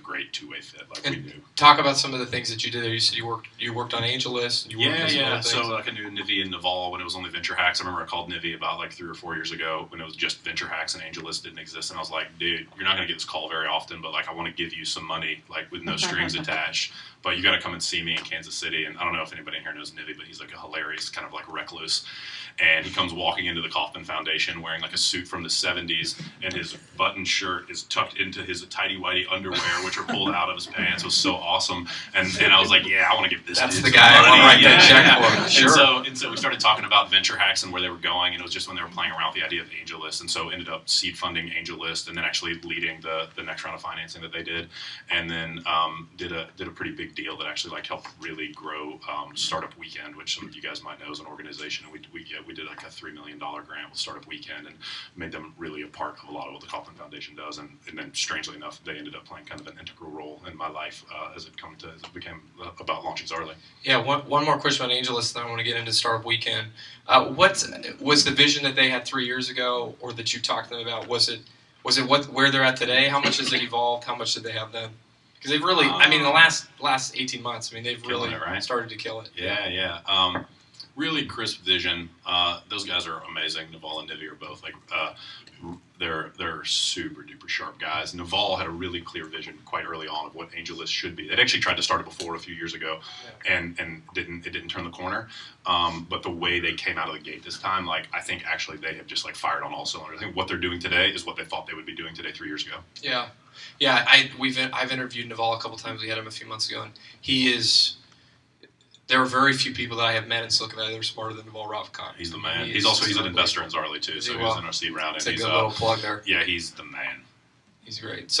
great two-way fit. Like we knew. Talk about some of the things that you did there. You said you worked on AngelList. And you worked on some other things. So like I knew Nivy and Naval when it was only Venture Hacks. I remember I called Nivy about like 3 or 4 years ago when it was just Venture Hacks and AngelList didn't exist, and I was like, dude, you're not gonna get this call very often, but like I want to give you some money like with no strings attached. But you got to come and see me in Kansas City. And I don't know if anybody here knows Nivy, but he's like a hilarious kind of like recluse. And he comes walking into the Kaufman Foundation wearing like a suit from the 70s, and his button shirt is tucked into his tighty-whitey underwear, which are pulled out of his pants. It was so awesome. And I was like, yeah, I want to give this That's dude the some guy money. I want to write that check for. Sure. And so we started talking about Venture Hacks and where they were going, and it was just when they were playing around with the idea of AngelList. And so ended up seed funding AngelList and then actually leading the next round of financing that they did. And then did a pretty big deal that actually like helped really grow Startup Weekend, which some of you guys might know as an organization. And we did like a $3 million grant with Startup Weekend and made them really a part of a lot of what the Kaufman Foundation does. And then strangely enough, they ended up playing kind of an integral role in my life as it became about launching Zaarly. Yeah, one more question on AngelList, then I want to get into Startup Weekend. What was the vision that they had 3 years ago, or that you talked to them about? Was it where they're at today? How much has it evolved? How much did they have then? Because they've really, I mean, the last 18 months, I mean, they've really started to kill it. Yeah. Really crisp vision. Those guys are amazing. Naval and Nivy are both like they're super duper sharp guys. Naval had a really clear vision quite early on of what AngelList should be. They'd actually tried to start it before a few years ago, and didn't turn the corner. But the way they came out of the gate this time, like I think actually they have just like fired on all cylinders. I think what they're doing today is what they thought they would be doing today 3 years ago. Yeah. I've interviewed Naval a couple times. We had him a few months ago, and he is. There are very few people that I have met in Silicon Valley that are smarter than Naval Ravikant. He's the man. He's an investor in Zaarly too, so he was in our seed round. It's a good little plug there. Yeah, he's the man. He's great. So.